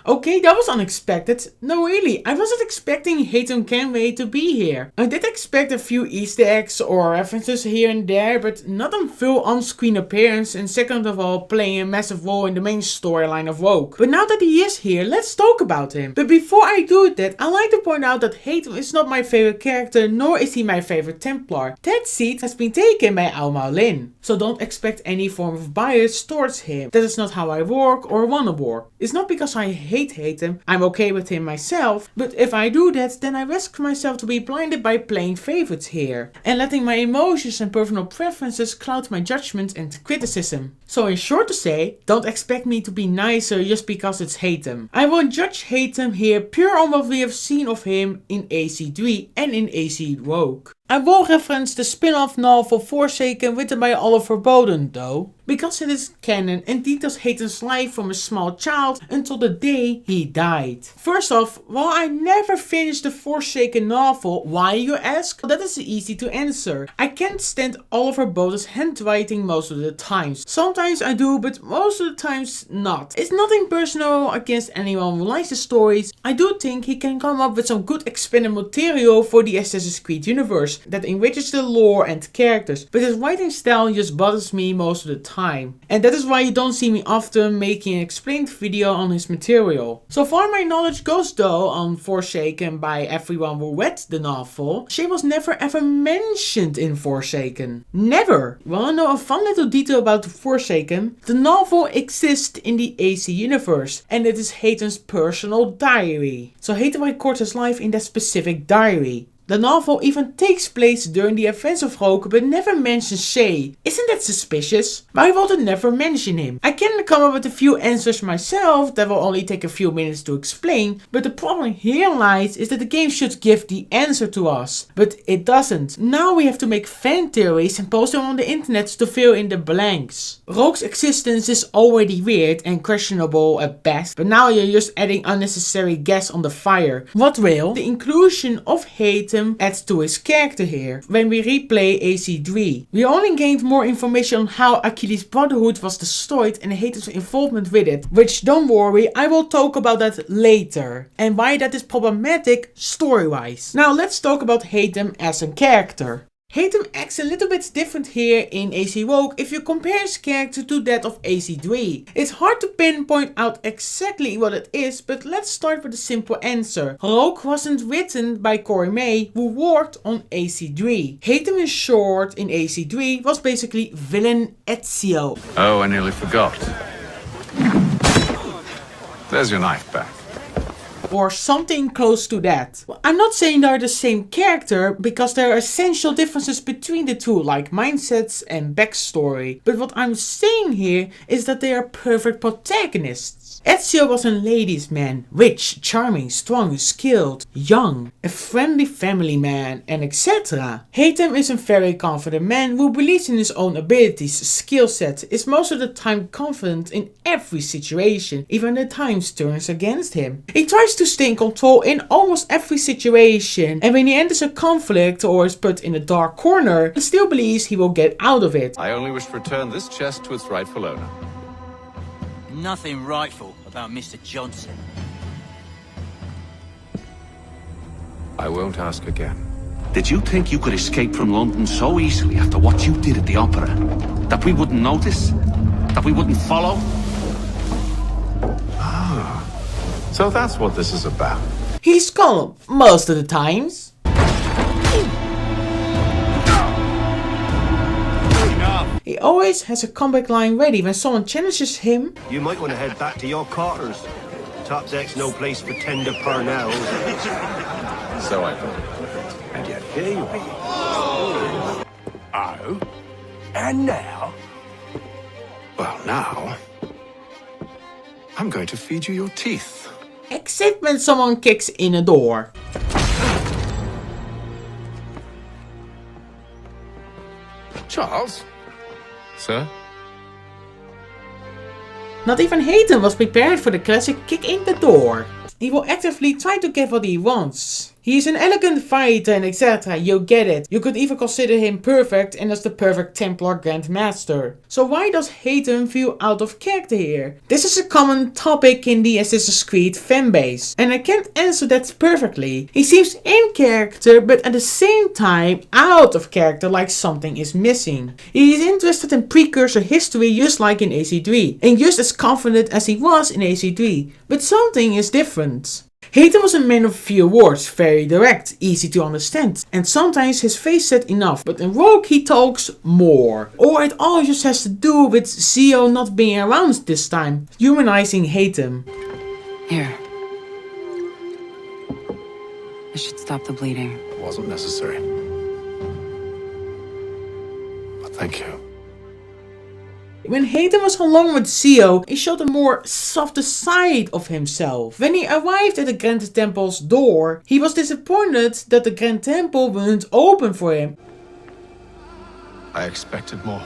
Okay, that was unexpected. No, really, I wasn't expecting Obi-YTP-Kenobi to be here. I did expect a few Easter eggs or references here and there, but not a full on-screen appearance, and second of all, playing a massive role in the main storyline of Rogue. But now that he is here, let's talk about him. But before I do that, I like to point out that Haytham is not my favorite character, nor is he my favorite Templar. That seat has been taken by Al Lin, so don't expect any form of bias towards him. That is not how I work or wanna work. It's not because I hate him, I'm okay with him myself, but if I do that, then I risk myself to be blinded by playing favorites here, and letting my emotions and personal preferences cloud my judgment and criticism. So in short to say, don't expect me to be nicer just because it's Haytham. I will judge Haytham here pure on what we have seen of him in AC3 and in AC Rogue. I will reference the spin-off novel Forsaken written by Oliver Bowden though, because it is canon and details Haytham's life from a small child until the day he died. First off, while I never finished the Forsaken novel, why you ask? Well, that is easy to answer. I can't stand Oliver Bowden's handwriting most of the times. Sometimes I do, but most of the times not. It's nothing personal against anyone who likes the stories. I do think he can come up with some good expanded material for the Assassin's Creed universe that enriches the lore and characters, but his writing style just bothers me most of the time. And that is why you don't see me often making an explained video on his material. So far my knowledge goes though on Forsaken by everyone who read the novel, she was never ever mentioned in Forsaken. Never! Wanna know a fun little detail about Forsaken? The novel exists in the AC universe, and it is Haytham's personal diary. So Haytham records his life in that specific diary. The novel even takes place during the events of Rogue but never mentions Shay. Isn't that suspicious? Why would it never mention him? I can come up with a few answers myself that will only take a few minutes to explain, but the problem here lies is that the game should give the answer to us, but it doesn't. Now we have to make fan theories and post them on the internet to fill in the blanks. Rogue's existence is already weird and questionable at best, but now you're just adding unnecessary gas on the fire. What will the inclusion of Haytham adds to his character here? When we replay AC3, we only gained more information on how Achilles' Brotherhood was destroyed and Haytham's involvement with it, which don't worry, I will talk about that later, and why that is problematic story-wise. Now let's talk about Haytham as a character. Haytham acts a little bit different here in AC Rogue if you compare his character to that of AC3. It's hard to pinpoint out exactly what it is, but let's start with a simple answer. Rogue wasn't written by Corey May, who worked on AC3. Haytham in short in AC3 was basically villain Ezio. Oh, I nearly forgot. There's your knife back. Or something close to that. Well, I'm not saying they're the same character because there are essential differences between the two, like mindsets and backstory. But what I'm saying here is that they are perfect protagonists. Ezio was a ladies' man, rich, charming, strong, skilled, young, a friendly family man, and etc. Haytham is a very confident man who believes in his own abilities, skill set, is most of the time confident in every situation, even the times turns against him. He tries to stay in control in almost every situation, and when he enters a conflict or is put in a dark corner, he still believes he will get out of it. I only wish to return this chest to its rightful owner. Nothing rightful about Mr. Johnson. I won't ask again. Did you think you could escape from London so easily after what you did at the opera? That we wouldn't notice? That we wouldn't follow? Ah, so that's what this is about. He's calm most of the times. He always has a comeback line ready when someone challenges him. You might want to head back to your quarters. Top deck's no place for tender parnells. So I thought. And yet here you are. Oh? And now? Well, now I'm going to feed you your teeth. Except when someone kicks in a door. Charles? Sir? Not even Haytham was prepared for the classic kick in the door. He will actively try to get what he wants. He's an elegant fighter and etc, you get it. You could even consider him perfect and as the perfect Templar Grandmaster. So why does Haytham feel out of character here? This is a common topic in the Assassin's Creed fanbase, and I can't answer that perfectly. He seems in character, but at the same time out of character, like something is missing. He is interested in precursor history just like in AC3, and just as confident as he was in AC3, but something is different. Haytham was a man of few words, very direct, easy to understand, and sometimes his face said enough, but in Rogue he talks more. Or it all just has to do with Zio not being around this time, humanizing Haytham. Here. This should stop the bleeding. It wasn't necessary. But thank you. When Haytham was alone with Zio, he showed a more softer side of himself. When he arrived at the Grand Temple's door, he was disappointed that the Grand Temple wouldn't open for him. I expected more.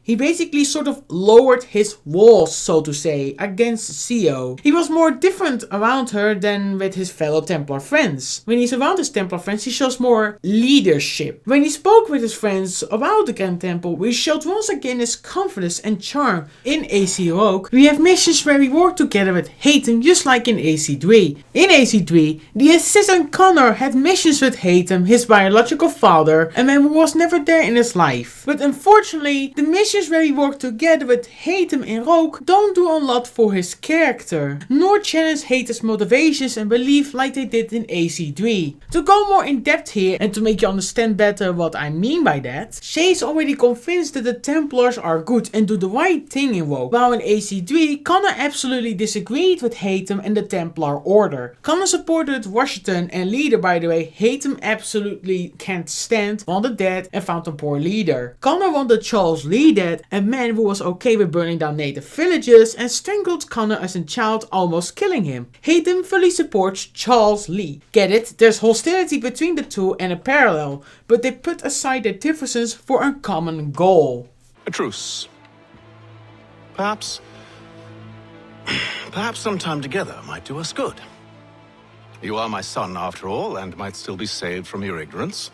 He basically sort of lowered his walls, so to say, against Zio. He was more different around her than with his fellow Templar friends. When he's around his Templar friends, he shows more leadership. When he spoke with his friends about the Grand Temple, we showed once again his confidence and charm. In AC Rogue, we have missions where we work together with Haytham just like in AC3. In AC3, the assistant Connor had missions with Haytham, his biological father, a man who was never there in his life. But unfortunately, the missions where he worked together with Haytham in Rogue don't do a lot for his character, nor challenge Haytham's motivations and belief like they did in AC3. To go more in depth here and to make you understand better what I mean by that, Shay is already convinced that the Templars are good and do the right thing in Rogue, while in AC3 Connor absolutely disagreed with Haytham and the Templar Order. Connor supported Washington and leader, by the way, Haytham absolutely can't stand, wanted dead and found a poor leader. Connor wanted Charles Lee dead, a man who was okay with burning down native villages, and strangled Connor as a child, almost killing him. Haytham fully supports Charles Lee. Get it? There's hostility between the two and a parallel, but they put aside their differences for a common goal. A truce. Perhaps some time together might do us good. You are my son after all, and might still be saved from your ignorance.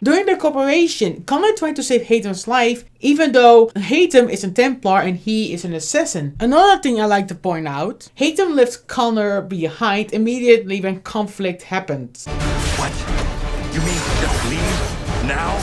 During their cooperation, Connor tried to save Haytham's life, even though Haytham is a Templar and he is an assassin. Another thing I like to point out, Haytham left Connor behind immediately when conflict happened. What? You mean just leave now?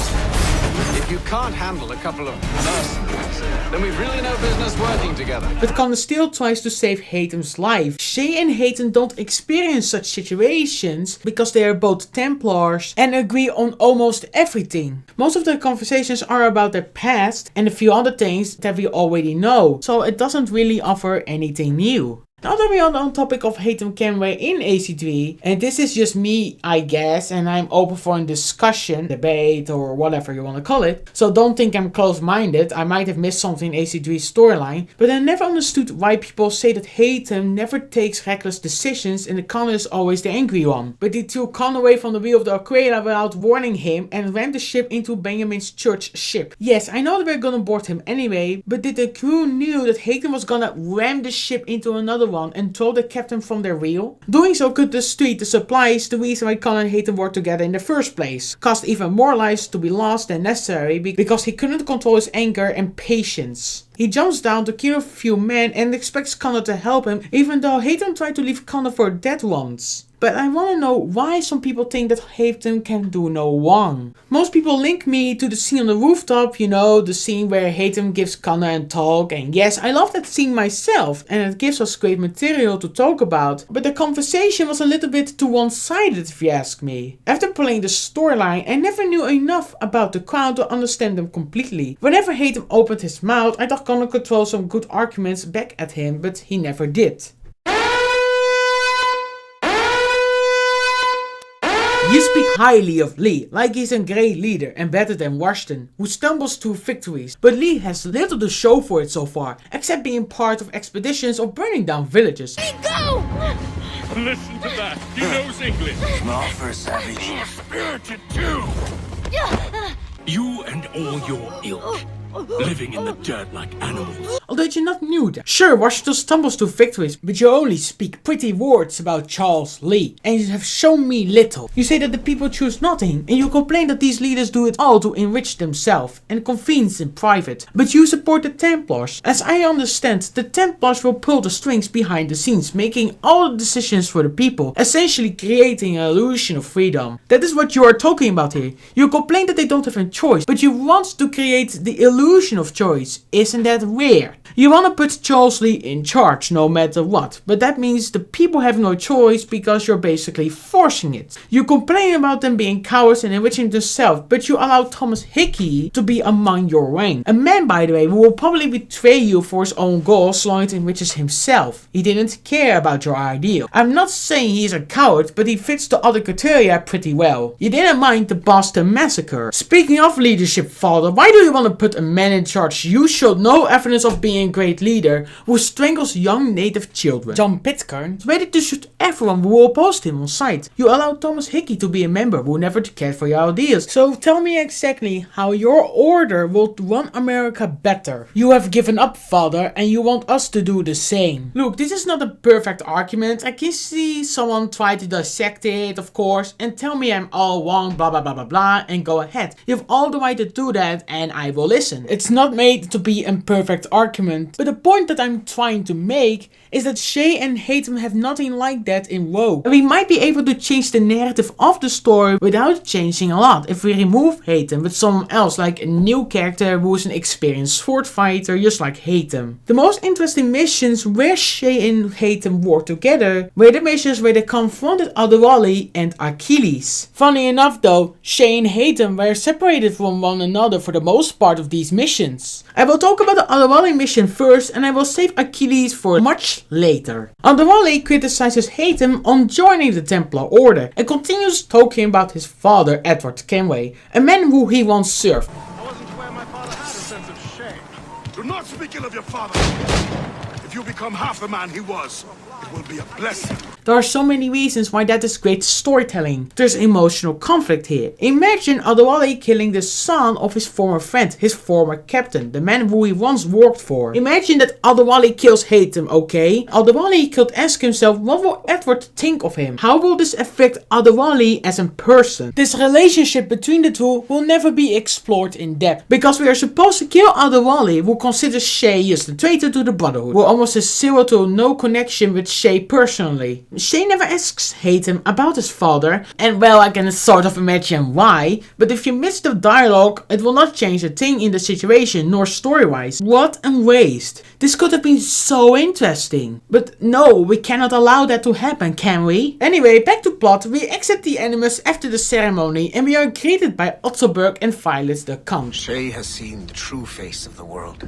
If you can't handle a couple of mercenaries, then we've really no business working together. But Connor still tries to save Haytham's life. Shay and Haytham don't experience such situations because they are both Templars and agree on almost everything. Most of their conversations are about their past and a few other things that we already know, so it doesn't really offer anything new. Now that we are on the topic of Haytham Kenway in AC3, and this is just me, I guess, and I'm open for a discussion, debate, or whatever you want to call it, so don't think I'm close-minded. I might have missed something in AC3's storyline, but I never understood why people say that Haytham never takes reckless decisions and that Connor is always the angry one. But he threw Connor away from the wheel of the Aquila without warning him and rammed the ship into Benjamin's church ship. Yes, I know that we're gonna board him anyway, but did the crew knew that Haytham was gonna ram the ship into another one and throw the captain from their wheel? Doing so could destroy the supplies, the reason why Connor and Haytham worked together in the first place. Caused even more lives to be lost than necessary because he couldn't control his anger and patience. He jumps down to kill a few men and expects Connor to help him, even though Haytham tried to leave Connor for dead once. But I want to know why some people think that Haytham can do no wrong. Most people link me to the scene on the rooftop, you know, the scene where Haytham gives Connor a talk, and yes, I love that scene myself, and it gives us great material to talk about, but the conversation was a little bit too one-sided if you ask me. After playing the storyline, I never knew enough about the Crown to understand them completely. Whenever Haytham opened his mouth, I thought Connor could throw some good arguments back at him, but he never did. You speak highly of Lee, like he's a great leader and better than Washington, who stumbles through victories, but Lee has little to show for it so far, except being part of expeditions or burning down villages. Go! Listen to that. He knows English. Smart for a savage. Spirited too. You and all your ilk. living in the dirt like animals. Although you not knew that. Sure, Washington stumbles to victories, but you only speak pretty words about Charles Lee, and you have shown me little. You say that the people choose nothing, and you complain that these leaders do it all to enrich themselves and convenience in private. But you support the Templars. As I understand, the Templars will pull the strings behind the scenes, making all the decisions for the people, essentially creating an illusion of freedom. That is what you are talking about here. You complain that they don't have a choice, but you want to create the illusion of choice. Isn't that weird? You want to put Charles Lee in charge no matter what, but that means the people have no choice because you're basically forcing it. You complain about them being cowards and enriching themselves, but you allow Thomas Hickey to be among your rank. A man, by the way, who will probably betray you for his own goals so long it enriches himself. He didn't care about your ideal. I'm not saying he's a coward, but he fits the other criteria pretty well. You didn't mind the Boston Massacre. Speaking of leadership, father, why do you want to put a man in charge you showed no evidence of being a great leader who strangles young native children? John Pitcairn is ready to shoot everyone who opposed him on sight. You allowed Thomas Hickey to be a member who never cared for your ideas. So tell me exactly how your order will run America better. You have given up, father, and you want us to do the same. Look, this is not a perfect argument. I can see someone try to dissect it, of course, and tell me I'm all wrong, blah blah blah blah blah, and go ahead. You have all the right to do that, and I will listen. It's not made to be a perfect argument, but the point that I'm trying to make is that Shay and Haytham have nothing like that in Rogue. And we might be able to change the narrative of the story without changing a lot if we remove Haytham with someone else, like a new character who is an experienced sword fighter just like Haytham. The most interesting missions where Shay and Haytham work together were the missions where they confronted Adewale and Achilles. Funny enough though, Shay and Haytham were separated from one another for the most part of these missions. I will talk about the Adewale mission first, and I will save Achilles for much later. Adewale criticizes Haytham on joining the Templar Order and continues talking about his father Edward Kenway, a man who he once served. I wasn't aware my father had a sense of shame. Do not speak ill of your father. If you become half the man he was, it will be a blessing. There are so many reasons why that is great storytelling. There's emotional conflict here. Imagine Adewale killing the son of his former friend, his former captain, the man who he once worked for. Imagine that Adewale kills Haytham, okay? Adewale could ask himself, what will Edward think of him? How will this affect Adewale as a person? This relationship between the two will never be explored in depth, because we are supposed to kill Adewale, who considers Shay as the traitor to the Brotherhood, who almost has zero to no connection with Shay personally. Shay never asks Haytham about his father, and well, I can sort of imagine why, but if you miss the dialogue, it will not change a thing in the situation, nor story-wise. What a waste. This could have been so interesting. But no, we cannot allow that to happen, can we? Anyway, back to plot. We exit the Animus after the ceremony, and we are greeted by Otzelberg and Violet the Count. Shay has seen the true face of the world,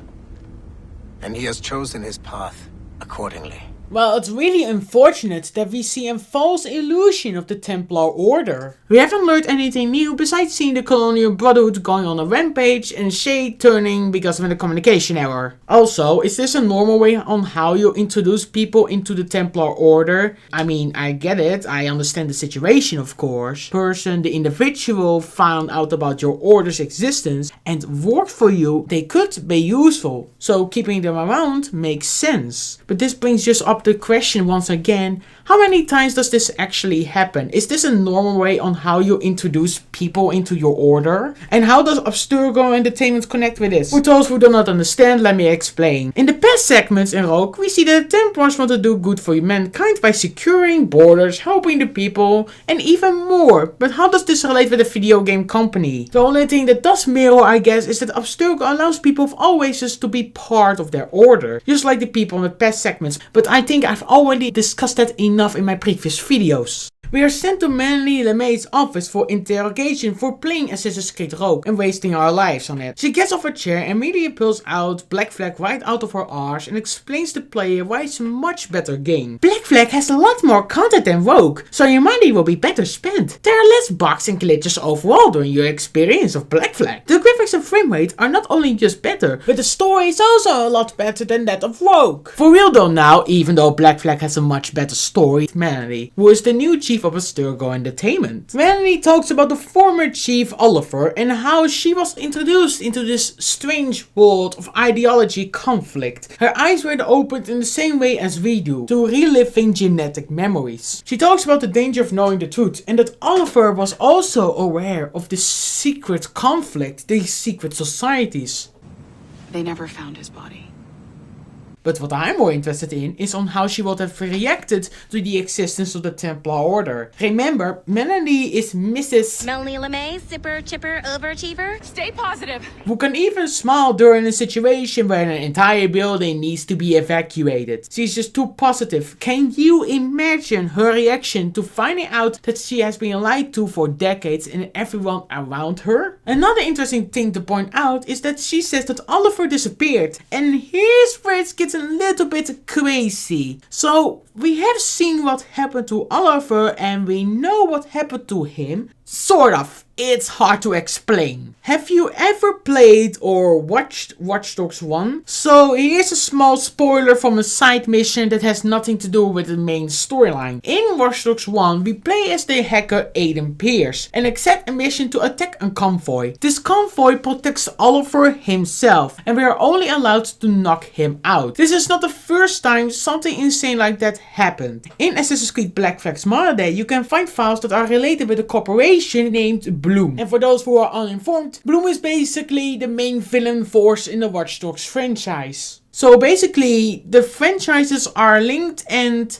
and he has chosen his path accordingly. Well, it's really unfortunate that we see a false illusion of the Templar Order. We haven't learned anything new besides seeing the Colonial Brotherhood going on a rampage and Shay turning because of a communication error. Also, is this a normal way on how you introduce people into the Templar Order? I mean, I get it, I understand the situation of course. The individual found out about your order's existence and worked for you, they could be useful. So keeping them around makes sense. But this brings just up the question once again, how many times does this actually happen? Is this a normal way on how you introduce people into your order? And how does Abstergo Entertainment connect with this? For those who do not understand, let me explain. In the past segments in Rogue, we see that the Templars want to do good for mankind by securing borders, helping the people, and even more. But how does this relate with a video game company? The only thing that does mirror, I guess, is that Abstergo allows people of all races to be part of their order, just like the people in the past segments. But I think I've already discussed that enough in my previous videos. We are sent to Manly LeMay's office for interrogation for playing Assassin's Creed Rogue and wasting our lives on it. She gets off her chair and immediately pulls out Black Flag right out of her arse and explains to the player why it's a much better game. Black Flag has a lot more content than Rogue, so your money will be better spent. There are less bugs and glitches overall during your experience of Black Flag. The graphics graphics and frame rate are not only just better, but the story is also a lot better than that of Rogue. For real though now, even though Black Flag has a much better story, Melanie, who is the new chief of Abstergo Entertainment. Melanie talks about the former chief Oliver and how she was introduced into this strange world of ideology conflict. Her eyes were opened in the same way as we do, to reliving genetic memories. She talks about the danger of knowing the truth and that Oliver was also aware of this secret conflict, these secret societies. They never found his body. But what I'm more interested in is on how she would have reacted to the existence of the Templar Order. Remember, Melanie is Mrs. Melanie LeMay, super chipper overachiever. Stay positive. Who can even smile during a situation where an entire building needs to be evacuated. She's just too positive. Can you imagine her reaction to finding out that she has been lied to for decades and everyone around her? Another interesting thing to point out is that she says that Oliver disappeared. And here's where it gets a little bit crazy. So we have seen what happened to Oliver and we know what happened to him. Sort of. It's hard to explain. Have you ever played or watched Watch Dogs 1? So here's a small spoiler from a side mission that has nothing to do with the main storyline. In Watch Dogs 1 we play as the hacker Aiden Pierce and accept a mission to attack a convoy. This convoy protects Oliver himself and we are only allowed to knock him out. This is not the first time something insane like that happened. In Assassin's Creed Black Flag's Modern Day you can find files that are related with a corporation named Bloom. And for those who are uninformed, Bloom is basically the main villain force in the Watch Dogs franchise. So basically, the franchises are linked and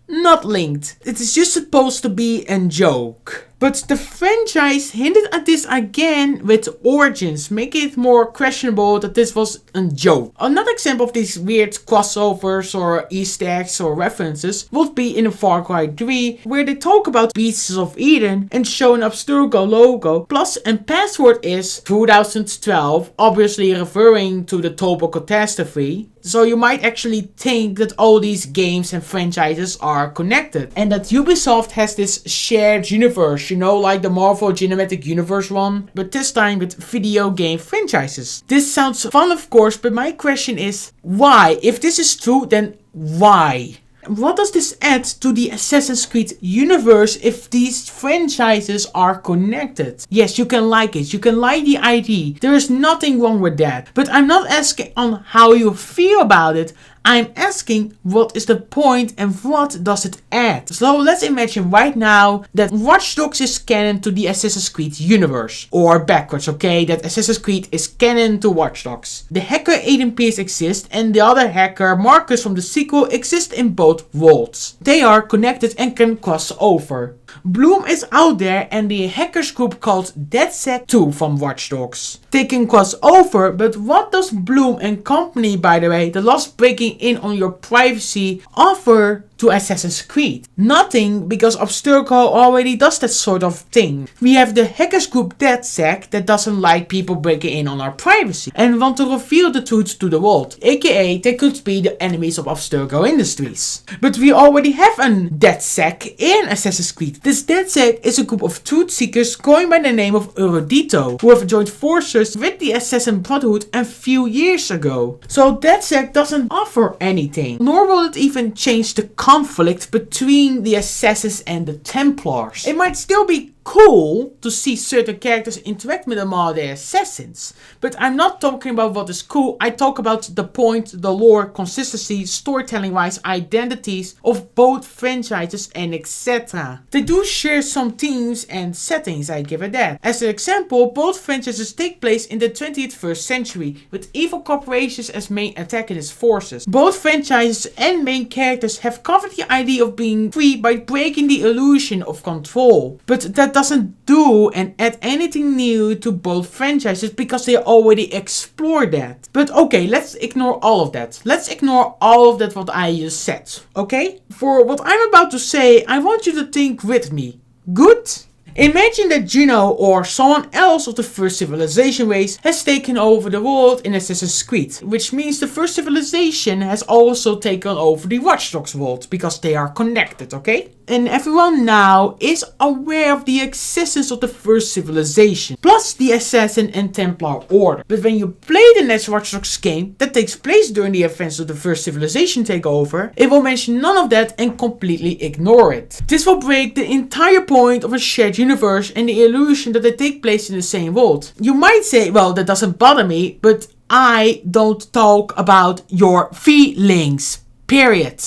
not linked. It is just supposed to be a joke. But the franchise hinted at this again with Origins, making it more questionable that this was a joke. Another example of these weird crossovers or Easter eggs or references would be in Far Cry 3, where they talk about Pieces of Eden and show an Abstergo logo, plus and password is 2012, obviously referring to the Topo catastrophe. So you might actually think that all these games and franchises are connected and that Ubisoft has this shared universe, you know, like the Marvel Cinematic Universe one, but this time with video game franchises. This sounds fun of course, but my question is why? If this is true, then why? What does this add to the Assassin's Creed universe if these franchises are connected? Yes, you can like it. You can like the idea. There is nothing wrong with that. But I'm not asking on how you feel about it. I'm asking what is the point and what does it add? So let's imagine right now that Watch Dogs is canon to the Assassin's Creed universe. Or backwards, okay? That Assassin's Creed is canon to Watch Dogs. The hacker Aiden Pierce exists and the other hacker Marcus from the sequel exists in both worlds. They are connected and can cross over. Bloom is out there and the hackers group called DedSec2 from Watch Dogs. They can cross over, but what does Bloom and company, by the way, the last breaking in on your privacy, offer to Assassin's Creed? Nothing, because Abstergo already does that sort of thing. We have the hackers group DedSec that doesn't like people breaking in on our privacy and want to reveal the truth to the world, aka they could be the enemies of Abstergo Industries. But we already have a DedSec in Assassin's Creed. This DedSec is a group of truth seekers going by the name of Erudito, who have joined forces with the Assassin Brotherhood a few years ago. So DedSec doesn't offer anything, nor will it even change the conflict between the Assassins and the Templars. It might still be cool to see certain characters interact with the modern assassins, but I'm not talking about what is cool. I talk about the point, the lore, consistency, storytelling wise, identities of both franchises and etc. They do share some themes and settings, I give it that. As an example, both franchises take place in the 21st century with evil corporations as main antagonist forces. Both franchises and main characters have covered the idea of being free by breaking the illusion of control, but that doesn't do and add anything new to both franchises because they already explored that. But okay, let's ignore all of that. Let's ignore all of that what I just said, okay? For what I'm about to say, I want you to think with me. Good? Imagine that Juno or someone else of the first civilization race has taken over the world in Assassin's Creed, which means the first civilization has also taken over the Watch Dogs world, because they are connected, okay? And everyone now is aware of the existence of the first civilization, plus the Assassin and Templar order. But when you play the next Watch Dogs game that takes place during the events of the first civilization takeover, it will mention none of that and completely ignore it. This will break the entire point of a shared universe and the illusion that they take place in the same world. You might say, well, that doesn't bother me, but I don't talk about your feelings. Period.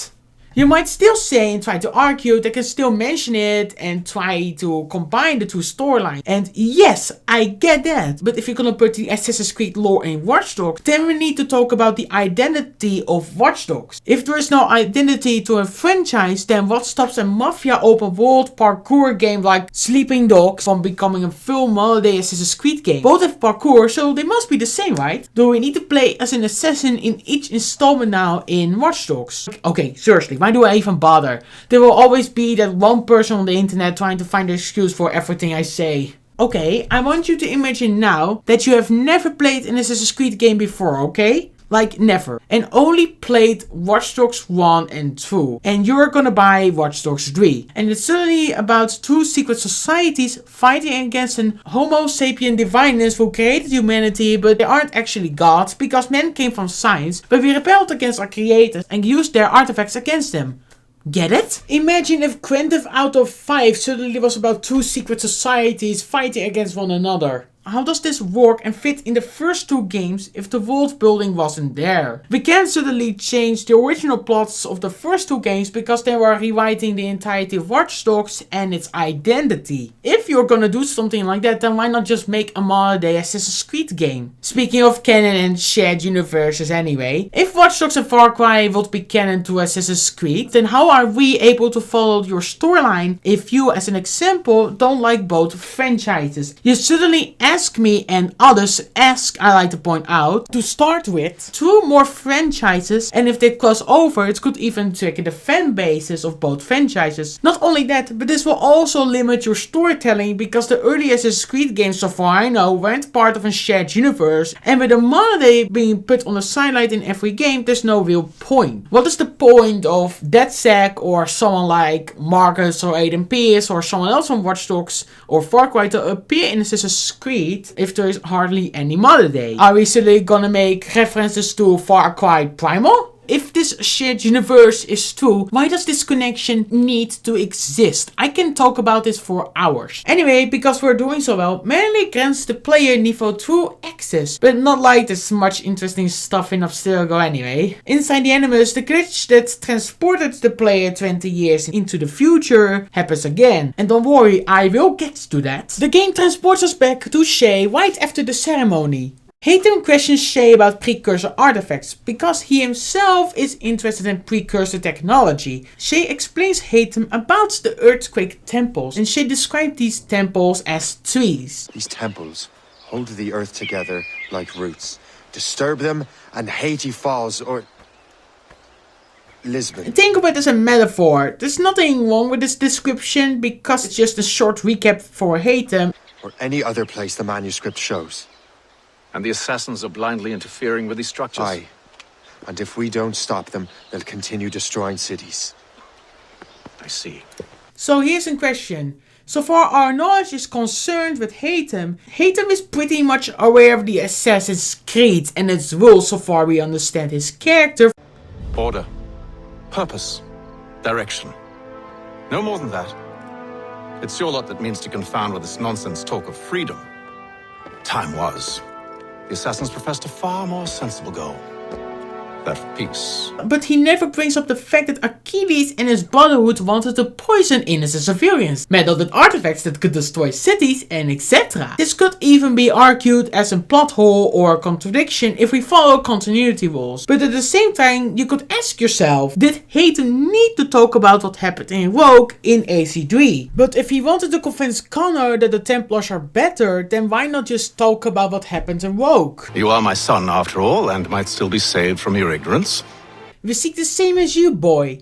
You might still say and try to argue they can still mention it and try to combine the two storylines. And yes, I get that. But if you're gonna put the Assassin's Creed lore in Watch Dogs, then we need to talk about the identity of Watch Dogs. If there is no identity to a franchise, then what stops a mafia open world parkour game like Sleeping Dogs from becoming a full modern day Assassin's Creed game? Both have parkour, so they must be the same, right? Do we need to play as an assassin in each installment now in Watch Dogs? Okay, seriously. Why do I even bother? There will always be that one person on the internet trying to find an excuse for everything I say. Okay, I want you to imagine now that you have never played an Assassin's Creed game before, okay? Like never. And only played Watch Dogs 1 and 2. And you're gonna buy Watch Dogs 3. And it's suddenly about two secret societies fighting against an Homo sapien divineness who created humanity, but they aren't actually gods because men came from science, but we rebelled against our creators and used their artifacts against them. Get it? Imagine if Grand Theft Auto 5 suddenly was about two secret societies fighting against one another. How does this work and fit in the first two games if the world building wasn't there? We can't suddenly change the original plots of the first two games because they were rewriting the entirety of Watch Dogs and its identity. If you're gonna do something like that, then why not just make a modern day Assassin's Creed game? Speaking of canon and shared universes anyway, if Watch Dogs and Far Cry would be canon to Assassin's Creed, then how are we able to follow your storyline if you, as an example, don't like both franchises? You suddenly ask me and others ask, I like to point out, to start with two more franchises, and if they cross over, it could even trigger the fan bases of both franchises. Not only that, but this will also limit your storytelling because the early Assassin's Creed games, so far I know, weren't part of a shared universe, and with a modern day being put on the sideline in every game, there's no real point. What is the point of DedSec or someone like Marcus or Aiden Pierce or someone else from Watch Dogs or Far Cry to appear in Assassin's Creed if there is hardly any modern day? Are we suddenly gonna make references to Far Cry Primal? If this shared universe is true, why does this connection need to exist? I can talk about this for hours. Anyway, because we're doing so well, mainly grants the player niveau through access, but not like there's much interesting stuff in Abstergo anyway. Inside the Animus, the glitch that transported the player 20 years into the future happens again. And don't worry, I will get to that. The game transports us back to Shay right after the ceremony. Haytham questions Shay about precursor artifacts because he himself is interested in precursor technology. Shay explains Haytham about the earthquake temples, and Shay described these temples as trees. These temples hold the earth together like roots. Disturb them and Haiti falls, or Lisbon. Think of it as a metaphor. There's nothing wrong with this description because it's just a short recap for Haytham. Or any other place the manuscript shows. And the assassins are blindly interfering with these structures? Aye. And if we don't stop them, they'll continue destroying cities. I see. So here's a question. So far our knowledge is concerned with Haytham. Haytham is pretty much aware of the Assassin's Creed and its rules, so far we understand his character. Order. Purpose. Direction. No more than that. It's your lot that means to confound with this nonsense talk of freedom. Time was. The assassins professed a far more sensible goal. That of peace. But he never brings up the fact that Achilles and his brotherhood wanted to poison innocent civilians, meddled artifacts that could destroy cities, and etc. This could even be argued as a plot hole or a contradiction if we follow continuity rules. But at the same time, you could ask yourself, did Haytham need to talk about what happened in Rogue in AC3? But if he wanted to convince Connor that the Templars are better, then why not just talk about what happened in Rogue? You are my son after all, and might still be saved from your ignorance. We seek the same as you, boy.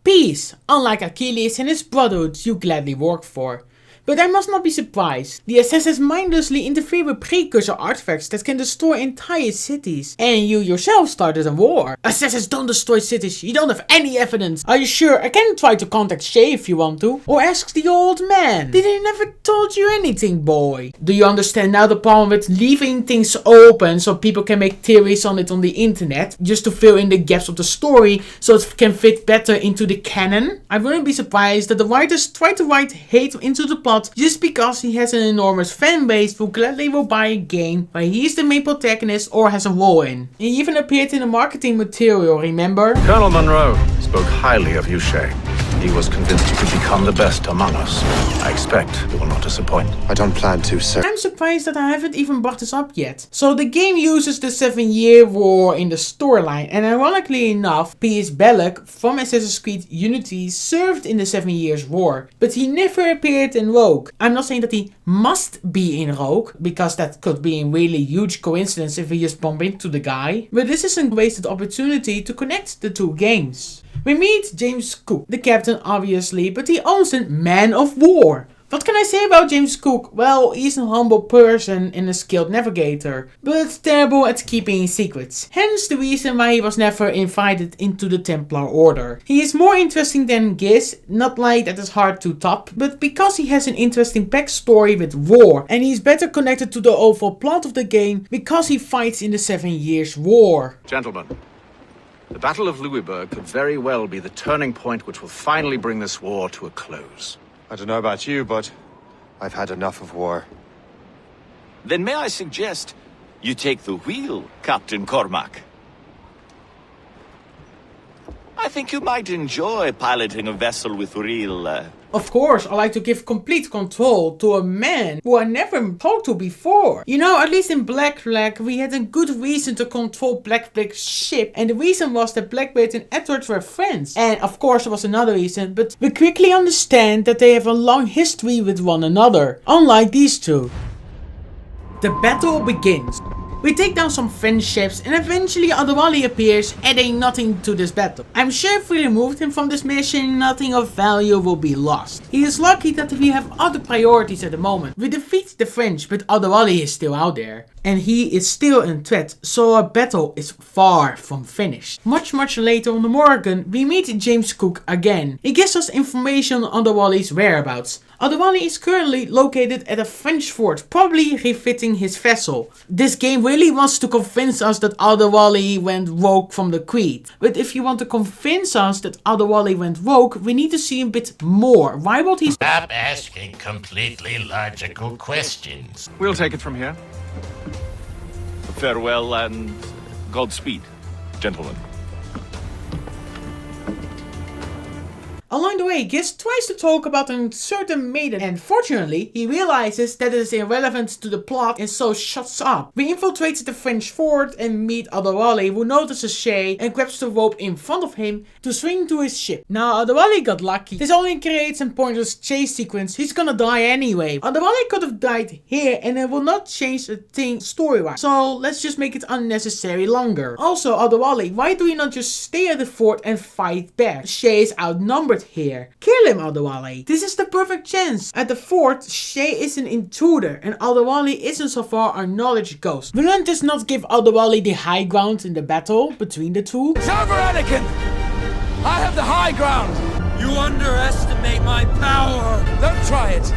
Peace, unlike Achilles and his brotherhood you gladly work for. But I must not be surprised. The assassins mindlessly interfere with precursor artifacts that can destroy entire cities. And you yourself started a war. Assassins don't destroy cities, you don't have any evidence. Are you sure? I can try to contact Shay if you want to. Or ask the old man. Did he never told you anything, boy? Do you understand now the problem with leaving things open so people can make theories on it on the internet? Just to fill in the gaps of the story so it can fit better into the canon? I wouldn't be surprised that the writers try to write hate into the plot just because he has an enormous fan base who gladly will buy a game where he is the main protagonist or has a role in. He even appeared in the marketing material, remember? Colonel Monroe spoke highly of you, Shay. He was convinced you could become the best among us. I expect you will not disappoint. I don't plan to, sir. I'm surprised that I haven't even brought this up yet. So the game uses the 7-Year War in the storyline, and ironically enough, P.S. Belloc from Assassin's Creed Unity served in the 7 Years War, but he never appeared in Rogue. I'm not saying that he must be in Rogue, because that could be a really huge coincidence if we just bump into the guy, but this is a wasted opportunity to connect the two games. We meet James Cook, the captain obviously, but he owns a man of war. What can I say about James Cook? Well, he's a humble person and a skilled navigator, but terrible at keeping secrets. Hence the reason why he was never invited into the Templar Order. He is more interesting than Giz, not like that is hard to top, but because he has an interesting backstory with war, and he's better connected to the overall plot of the game because he fights in the 7 Years War. Gentlemen, the Battle of Louisburg could very well be the turning point which will finally bring this war to a close. I don't know about you, but I've had enough of war. Then may I suggest you take the wheel, Captain Cormac? I think you might enjoy piloting a vessel with real, Of course, I like to give complete control to a man who I never talked to before. You know, at least in Black Flag, we had a good reason to control Black Flag's ship, and the reason was that Blackbeard and Edward were friends. And of course there was another reason, but we quickly understand that they have a long history with one another, unlike these two. The battle begins. We take down some French ships and eventually Adewale appears, adding nothing to this battle. I'm sure if we removed him from this mission, nothing of value will be lost. He is lucky that we have other priorities at the moment. We defeat the French, but Adewale is still out there. And he is still in threat, so our battle is far from finished. Much later on the Morgan, we meet James Cook again. He gives us information on Adewale's whereabouts. Adewale is currently located at a French fort, probably refitting his vessel. This game really wants to convince us that Adewale went rogue from the Creed. But if you want to convince us that Adewale went rogue, we need to see a bit more. Why would he stop asking completely logical questions? We'll take it from here. Farewell and Godspeed, gentlemen. Along the way, Giz tries to talk about a certain maiden, and fortunately, he realizes that it is irrelevant to the plot and so shuts up. We infiltrate the French fort and meet Adewale, who notices Shay and grabs the rope in front of him to swing to his ship. Now, Adewale got lucky. This only creates a pointless chase sequence. He's gonna die anyway. Adewale could have died here and it will not change a thing story-wise. So, let's just make it unnecessary longer. Also, Adewale, why do you not just stay at the fort and fight back? Shay is outnumbered here. Kill him, Adewale. This is the perfect chance. At the fort, Shay is an intruder and Adewale isn't so far our knowledge goes. Will this not give Adewale the high ground in the battle between the two? It's over, Anakin! I have the high ground! You underestimate my power! Don't try it!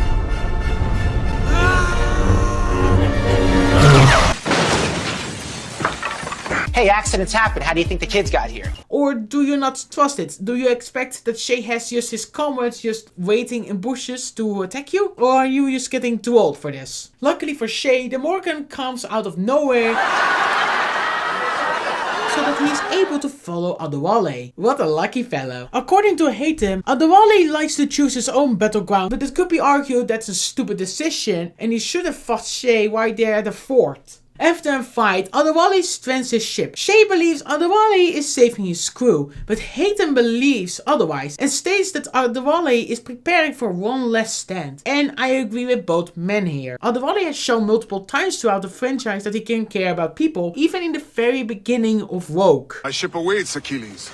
Hey, accidents happen. How do you think the kids got here? Or do you not trust it? Do you expect that Shay has just his comrades just waiting in bushes to attack you? Or are you just getting too old for this? Luckily for Shay, the Morgan comes out of nowhere so that he is able to follow Adewale. What a lucky fellow. According to Haytham, Adewale likes to choose his own battleground, but it could be argued that's a stupid decision and he should have fought Shay right there at the fort. After a fight, Adewale stranded his ship. Shay believes Adewale is saving his crew, but Haytham believes otherwise and states that Adewale is preparing for one last stand. And I agree with both men here. Adewale has shown multiple times throughout the franchise that he can care about people, even in the very beginning of Rogue. My ship awaits, Achilles.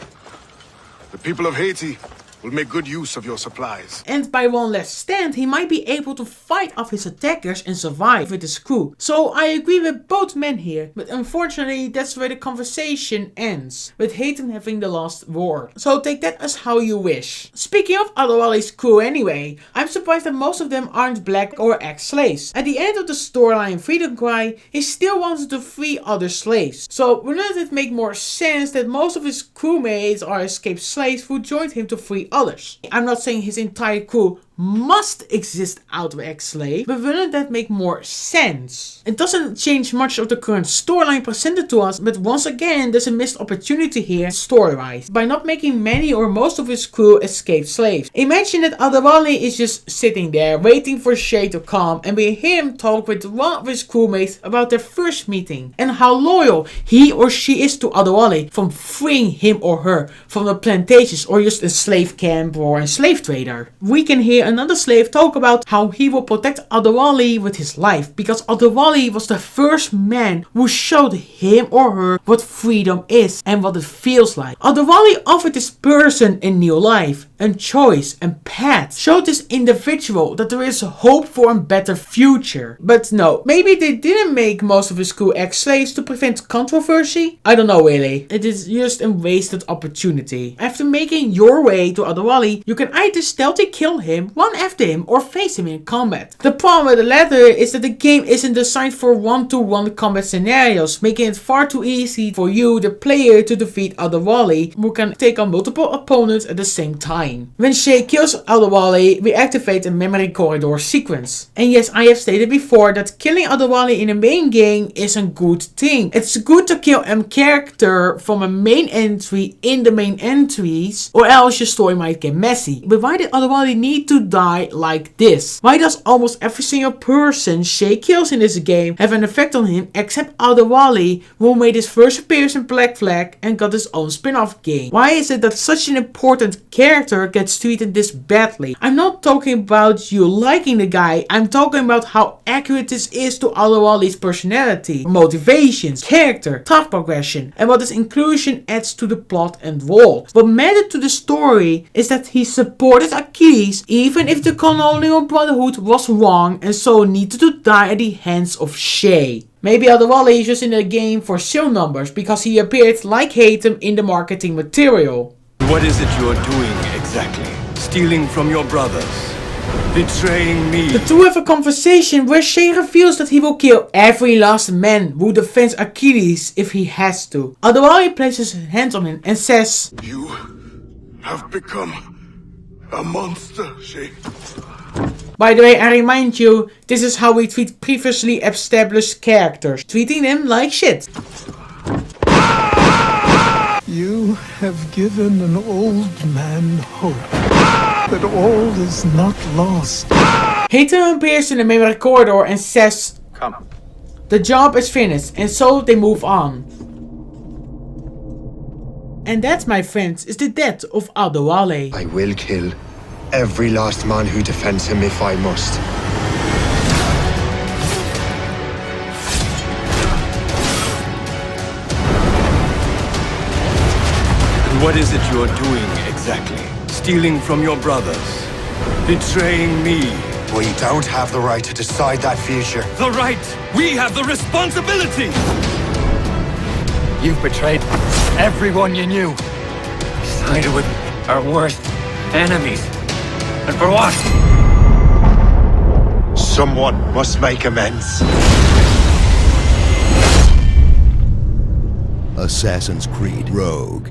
The people of Haiti will make good use of your supplies. And by one last stand, he might be able to fight off his attackers and survive with his crew. So I agree with both men here, but unfortunately that's where the conversation ends, with Haytham having the last word. So take that as how you wish. Speaking of Adewale's crew anyway, I'm surprised that most of them aren't black or ex-slaves. At the end of the storyline Freedom Cry, he still wanted to free other slaves. So wouldn't it make more sense that most of his crewmates are escaped slaves who joined him to free others? I'm not saying his entire crew must exist out of ex-slave, but wouldn't that make more sense? It doesn't change much of the current storyline presented to us, but once again there's a missed opportunity here story-wise, by not making many or most of his crew escaped slaves. Imagine that Adewale is just sitting there waiting for Shay to come, and we hear him talk with one of his crewmates about their first meeting and how loyal he or she is to Adewale from freeing him or her from the plantations or just a slave camp or a slave trader. We can hear another slave talk about how he will protect Adewale with his life, because Adewale was the first man who showed him or her what freedom is and what it feels like. Adewale offered this person a new life, and choice, and path. Showed this individual that there is hope for a better future. But no, maybe they didn't make most of his crew ex-slaves to prevent controversy? I don't know really. It is just a wasted opportunity. After making your way to Adewale, you can either stealthily kill him, run after him, or face him in combat. The problem with the latter is that the game isn't designed for one-to-one combat scenarios, making it far too easy for you, the player, to defeat Adewale, who can take on multiple opponents at the same time. When Shay kills Adewale, we activate a memory corridor sequence. And yes, I have stated before that killing Adewale in a main game is a good thing. It's good to kill a character from a main entry in the main entries, or else your story might get messy. But why did Adewale need to die like this? Why does almost every single person Shay kills in this game have an effect on him except Adewale, who made his first appearance in Black Flag and got his own spin-off game? Why is it that such an important character gets treated this badly? I'm not talking about you liking the guy, I'm talking about how accurate this is to Adewale's personality, motivations, character, thought progression, and what his inclusion adds to the plot and world. What mattered to the story is that he supported Achilles even if the colonial brotherhood was wrong and so needed to die at the hands of Shay. Maybe Adewale is just in the game for sale numbers because he appeared like Haytham in the marketing material. What is it you're doing exactly? Stealing from your brothers? Betraying me? The two have a conversation where Shay reveals that he will kill every last man who defends Achilles if he has to. Adewale places his hands on him and says, "You have become a monster, Shay." By the way, I remind you, this is how we treat previously established characters, treating them like shit. You have given an old man hope that all is not lost. Haytham appears in the memory corridor and says, "Come." The job is finished, and so they move on. And that, my friends, is the death of Adewale. I will kill every last man who defends him if I must. What is it you're doing exactly? Stealing from your brothers? Betraying me? We don't have the right to decide that future. The right! We have the responsibility! You've betrayed everyone you knew. You sided with our worst enemies. And for what? Someone must make amends. Assassin's Creed Rogue.